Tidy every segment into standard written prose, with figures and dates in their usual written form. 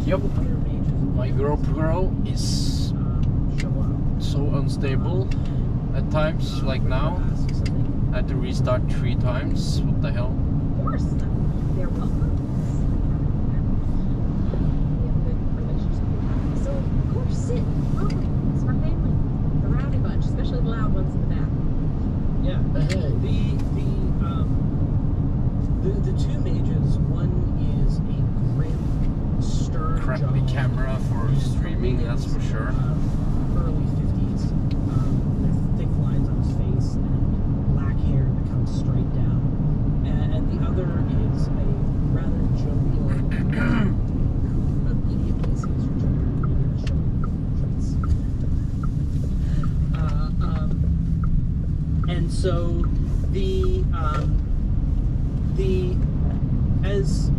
Yep. other mages My girl is show up. so unstable at times, like now. Ask something. I had to restart 3 times. What the hell? Of course, they're welcome. We have a good relationship. So, of course, sit. Welcome. It's my family. The rowdy bunch, especially the loud ones in the back. Yeah. Hey. The two mages, one is a grim, stern Crappy jawed camera for man, streaming, that's for sure. Early 50s, with thick lines on his face and black hair that comes straight down. And the other is a rather jovial, who immediately sees your children and begins showing treats. And so as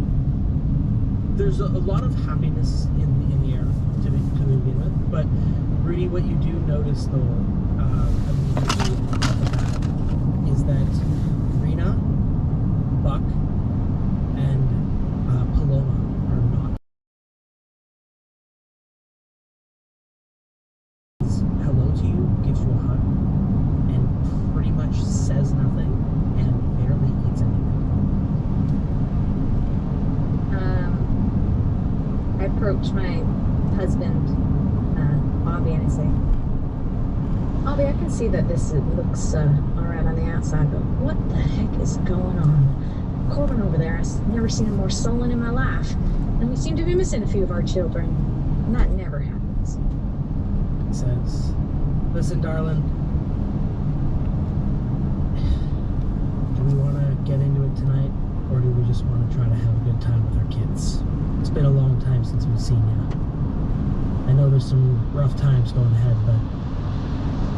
there's a lot of happiness in the air to begin with, but Rudy, what you do notice though immediately off the bat is that Rena, Buck, and Paloma are not. Hello to you, gives you a hug, and pretty much says nothing and barely eats anything. I approach my husband, Bobby, and I say, Bobby, I can see that this looks alright on the outside, but what the heck is going on? Corbin over there, I've never seen him more sullen in my life. And we seem to be missing a few of our children. And that never happens. He says, listen, darling, do we want to get into it tonight, or do we just want to try to have a good time with our kids? It's been a long time since we've seen you. I know there's some rough times going ahead, but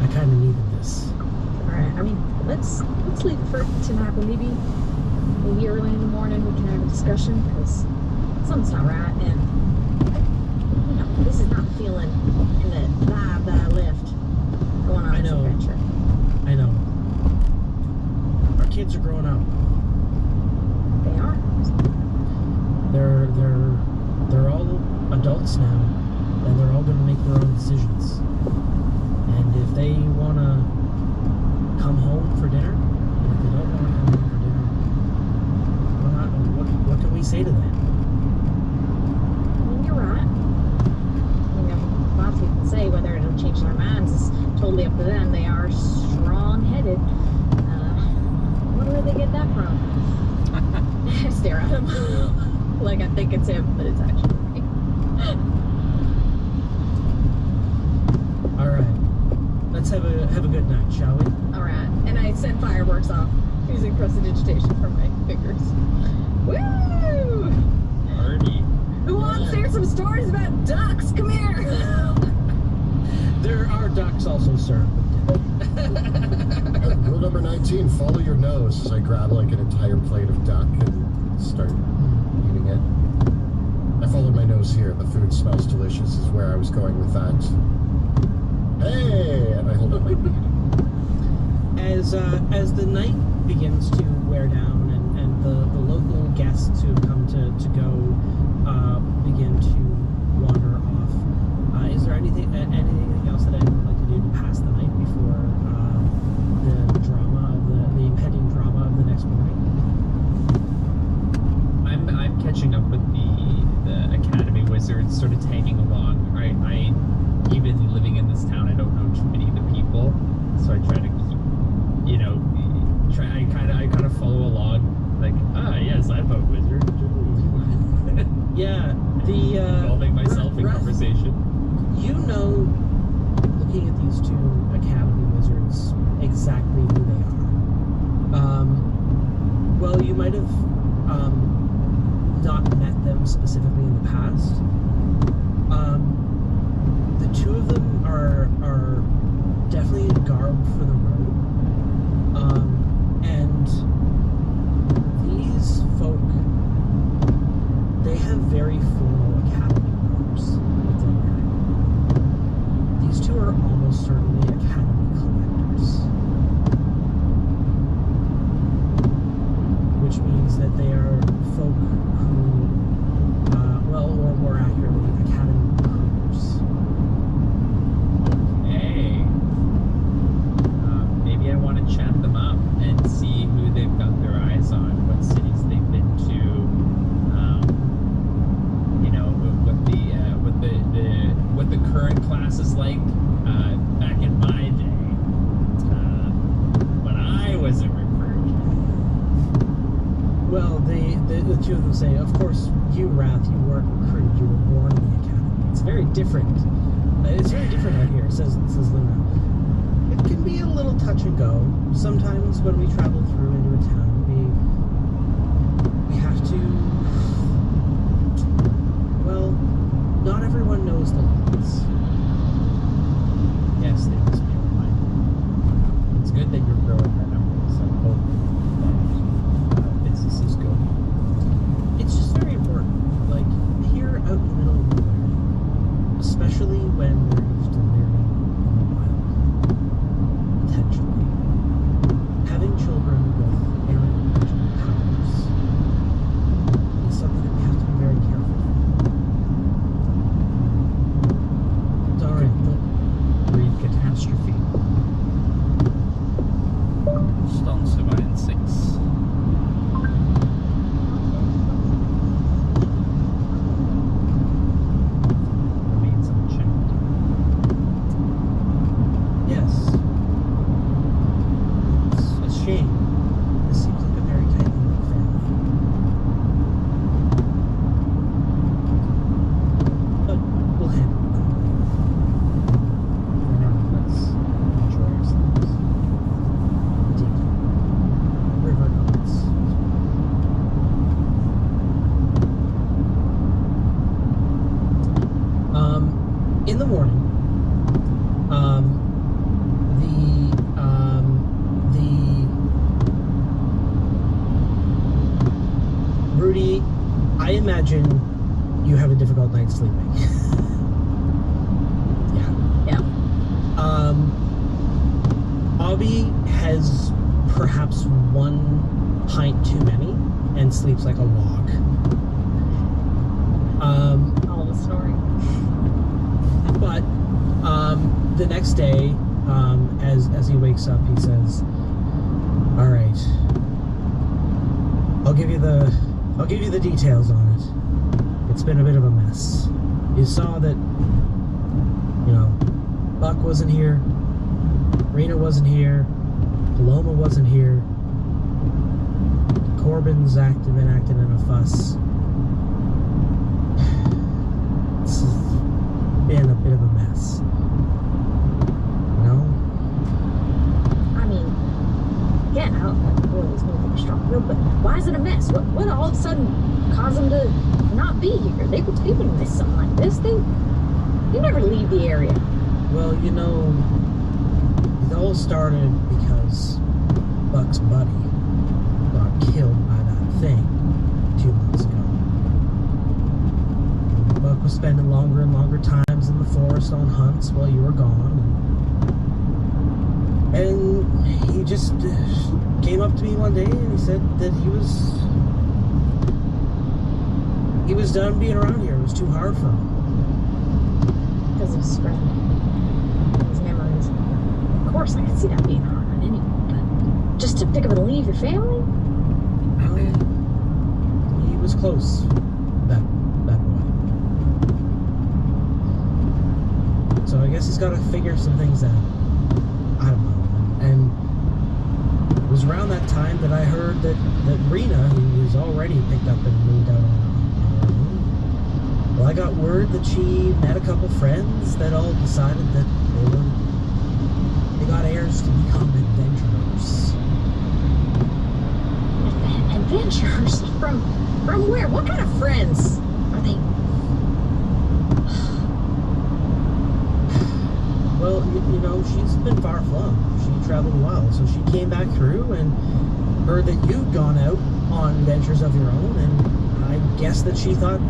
I kind of needed this. Alright, I mean, let's leave it for tonight, but maybe early in the morning we can have a discussion, because something's not right, and you know, this is not feeling in the vibe that I left going on I this know. adventure. I know. Our kids are growing up. They are. They're all adults now, and they're all going to make their own decisions. And if they want to come home for dinner, and if they don't want to come home for dinner, what can we say to them? I mean, you're right. You know, lots of people say whether it'll change their minds is totally up to them. They are strong-headed. Where do they get that from? I stare at him like I think it's him, but it's actually me. All right, let's have a good night, shall we? All right, and I send fireworks off using prestidigitation for my fingers. Woo! Party. Who wants to hear some stories about ducks? Come here. There are ducks also, sir. Rule number 19, follow your nose, as I grab like an entire plate of duck and start eating it. I followed my nose here. The food smells delicious is where I was going with that. Hey! And I hold up my meat. As the night begins to wear down and the local guests who have come to go begin to wander off, is there anything else that anyone would like to do to pass the night before the drama of the impending drama of the next morning? I'm catching up with the Academy Wizards, sort of tagging along. Right, even living in this town, I don't know too many of the people, so I try to keep, I kind of follow along, like, yes, I'm a wizard. Yeah, involving myself in conversation. You know, looking at these two Academy Wizards, exactly who they are. Well, you might have not met them specifically in the past. The two of them are definitely in garb for the road. And these folk, they have very formal academy robes that they're wearing. These two are almost certainly academy collectors. Which means that they are folk who, or more accurately, the two of them say, of course, you, Wrath, you weren't recruited, you were born in the academy. It's very different. It's very different out here, says Luna. It can be a little touch and go. Sometimes when we travel through into a town, we have to... Well, not everyone knows the laws. Yes, they must be reminded. It's good that you're growing your numbers. I hope that business is good. It's just very important. Like, here out in the middle of nowhere, especially when we're used to living in the wild, potentially, having children with errant magical powers is something that we have to be very careful of. It's alright, but Read catastrophe. Stanser var en 6. Remains unchecked. yes. It's a shame. This seems like a very tight-knit family. But we'll handle it. For now, let's enjoy ourselves. Indeed. River notes. In the morning, Rudy, I imagine you have a difficult night sleeping. Yeah. Abby has perhaps one pint too many and sleeps like a log. All the story. But the next day, as he wakes up, he says, "All right, I'll give you the details on it. It's been a bit of a mess. You saw that, Buck wasn't here, Rena wasn't here, Paloma wasn't here. Corbin's been acting in a fuss. It's been a bit of a mess. I mean, again, I don't always know that strong will, but why is it a mess? What all of a sudden caused them to not be here? They wouldn't miss something like this. They never leave the area. Well, it all started because Buck's buddy got killed by that thing 2 months ago. Buck was spending longer and longer times in the forest on hunts while you were gone. And he just came up to me one day and he said that he was done being around here. It was too hard for him. Because of his friend. His memories. Of course, I could see that being hard on anyone, but just to pick up and leave your family? He was close, that boy. So I guess he's got to figure some things out. I don't know. And it was around that time that I heard that Rena, who was already picked up and moved out on her own, well, I got word that she met a couple friends that all decided that they got heirs to become adventurers. Adventures? From where? What kind of friends are they? Well, she's been far flung. She traveled a while, so she came back through and heard that you'd gone out on adventures of your own, and I guess that she thought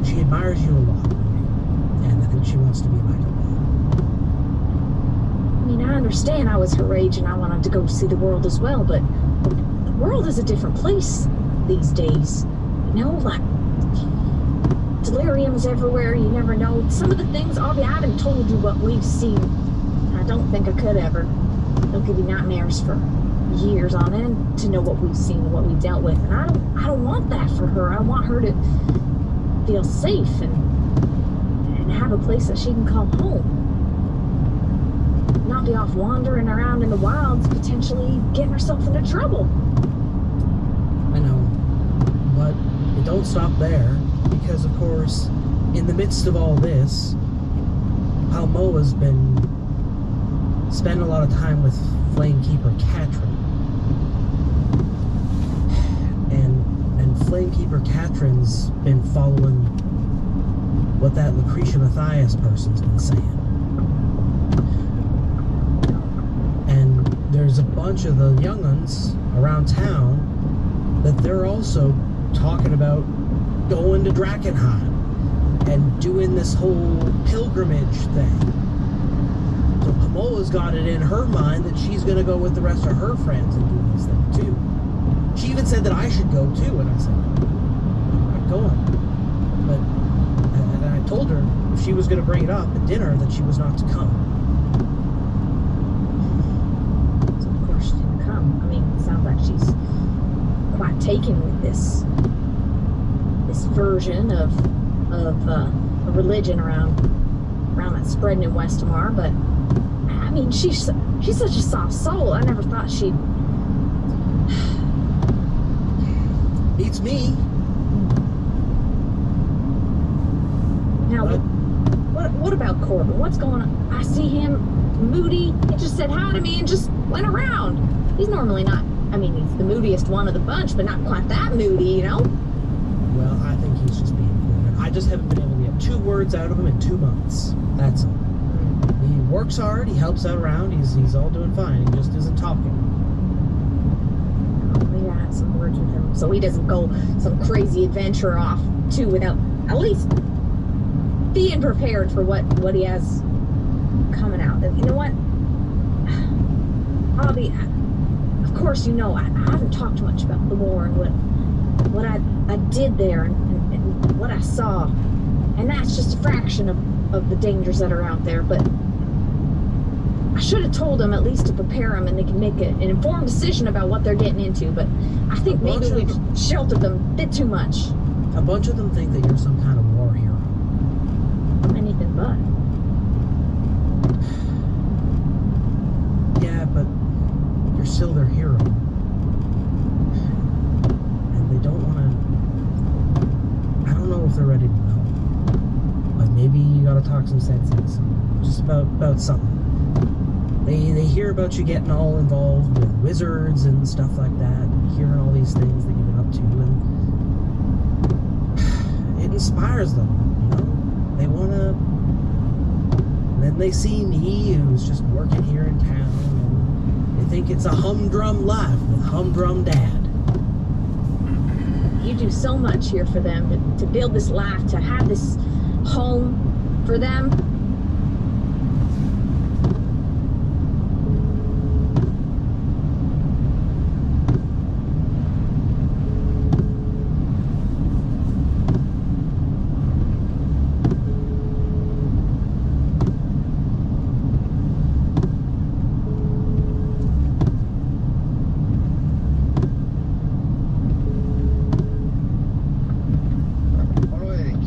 she admires you a lot, and I think she wants to be like a lot. I mean, I understand I was her age and I wanted to go see the world as well, but the world is a different place these days. Like delirium's everywhere, you never know. Some of the things, I haven't told you what we've seen. I don't think I could ever. It'll give you nightmares for years on end to know what we've seen and what we dealt with. And I don't want that for her. I want her to feel safe and have a place that she can call home. Not be off wandering around in the wilds, potentially getting herself into trouble. don't stop there, because of course, in the midst of all this, Palmoa's been spending a lot of time with Flamekeeper Katrin. And Flamekeeper Katrin's been following what that Lucretia Matthias person's been saying. And there's a bunch of the young uns around town that they're also talking about going to Drakenheim and doing this whole pilgrimage thing. So Palmoa's got it in her mind that she's going to go with the rest of her friends and do this thing too. She even said that I should go too, and I said, I'm not going. But and I told her if she was going to bring it up at dinner that she was not to come. So of course she didn't come. I mean, it sounds like she's quite taken with this version of a religion around that's spreading in Westamar. But I mean, she's such a soft soul. I never thought she'd. Beats me. Now, what about Corbin? What's going on? I see him moody. He just said hi to me and just went around. He's normally not. I mean, he's the moodiest one of the bunch, but not quite that moody, you know? Well, I think he's just being Corbin. I just haven't been able to get 2 words out of him in 2 months. That's all. He works hard. He helps out around. He's all doing fine. He just isn't talking. Maybe I had some words with him, so he doesn't go some crazy adventure off too without at least being prepared for what he has coming out. You know what, Bobby? Of course, you know I haven't talked much about the war and what I did there and what I saw, and that's just a fraction of the dangers that are out there. But I should have told them at least to prepare them, and they can make an informed decision about what they're getting into. But I think maybe we've sheltered them a bit too much. A bunch of them think that you're some kind of war hero. I'm anything but. Yeah, but you're still their hero. And they don't want to... I don't know if they're ready to know. But maybe you gotta talk some sense into them. Just about something. They hear about you getting all involved with wizards and stuff like that, and hearing all these things that you've been up to, and it inspires them, you know? They want to... And then they see me, who's just working here in town, and they think it's a humdrum life with humdrum dad. You do so much here for them to build this life, to have this home for them.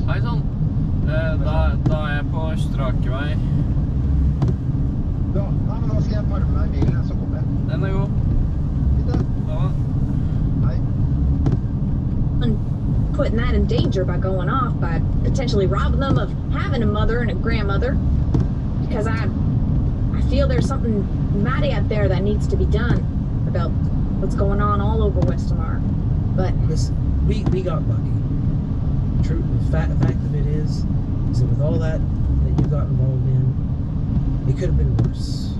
Hei sann. Da er jeg på Strakevei. Ja, nei, men da skal jeg parme meg i bilen, så kommer jeg. Den er god. Litt, Ja. Hei. And putting that in danger by going off, by potentially robbing them of having a mother and a grandmother, because I feel there's something mighty out there that needs to be done about what's going on all over Westamar. But Listen, we got lucky. True. The fact of it is that with all that you got involved in, it could have been worse.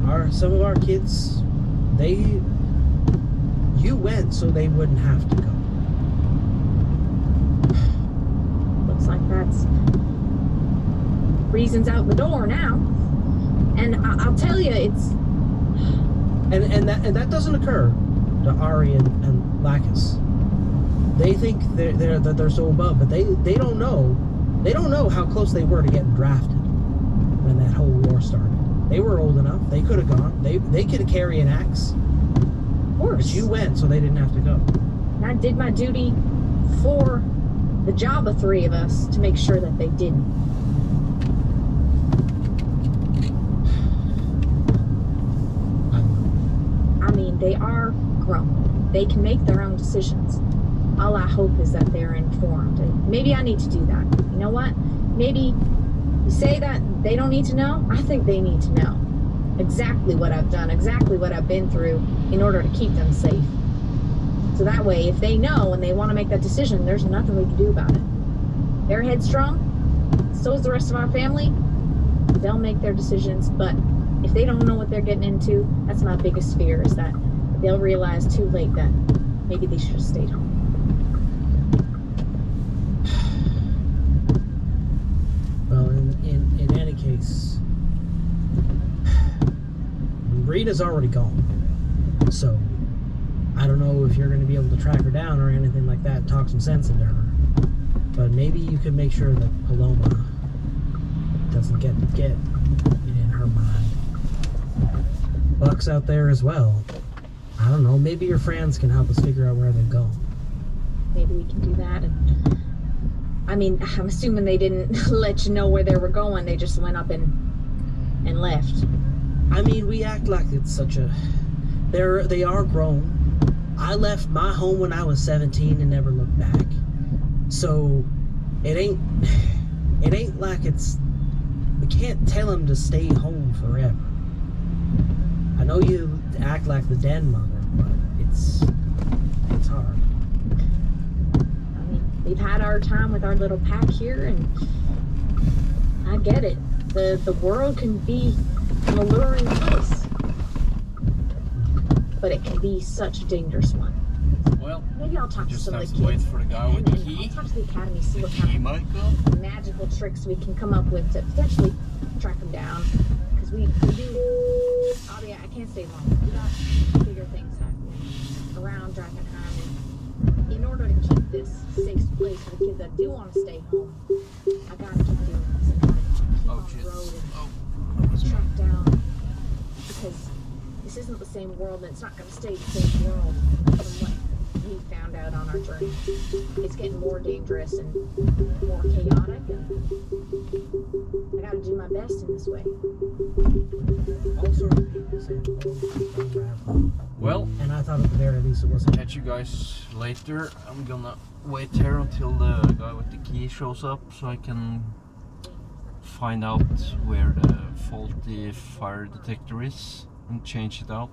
Right? Some of our kids, you went so they wouldn't have to go. looks like that's reasons out the door now. And I'll tell you, it's And that doesn't occur to Ari and Lacus. They think they're so above, but they don't know. They don't know how close they were to getting drafted when that whole war started. They were old enough. They could have gone. They could carry an axe. of course. But you went, so they didn't have to go. And I did my duty for the job of 3 of us to make sure that they didn't. I mean, they are grown. They can make their own decisions. all I hope is that they're informed. And maybe I need to do that. You know what? Maybe you say that they don't need to know. I think they need to know exactly what I've done, exactly what I've been through in order to keep them safe. So that way, if they know and they want to make that decision, there's nothing we can do about it. They're headstrong, so is the rest of our family. They'll make their decisions, but if they don't know what they're getting into, that's my biggest fear, is that they'll realize too late that maybe they should have stayed home. Well, in any case, Rita's already gone. So, I don't know if you're going to be able to track her down or anything like that, talk some sense into her. But maybe you can make sure that Paloma doesn't get in her mind. Buck's out there as well. I don't know, maybe your friends can help us figure out where they've gone. Maybe we can do that. And I mean, I'm assuming they didn't let you know where they were going. They just went up and left. I mean, we act like it's such a... They are grown. I left my home when I was 17 and never looked back. So, it ain't like it's... We can't tell them to stay home forever. I know you act like the den mother, but it's hard. I mean, we've had our time with our little pack here, and I get it. The world can be an alluring place, but it can be such a dangerous one. Well, Maybe I'll talk to just some have of to the wait kids. for the guy with the And key. I'll talk to the academy, see The what key, kind Michael. of magical tricks we can come up with to potentially track them down. Because we do. Oh yeah, I can't stay long. We got bigger things happening around Drakenheim. And in order to keep this safe place for the kids that do want to stay home, I gotta keep doing this. I gotta keep Oh, on the shit. road Oh, and track down. Because this isn't the same world, and it's not gonna stay the same world from what we found out on our journey. It's getting more dangerous and more chaotic, and I gotta do my best in this way. All sorts of people saying Paloma traveling. well, And I thought at the very least it wasn't. catch you guys later. I'm gonna wait here until the guy with the key shows up so I can find out where the faulty fire detector is and change it out.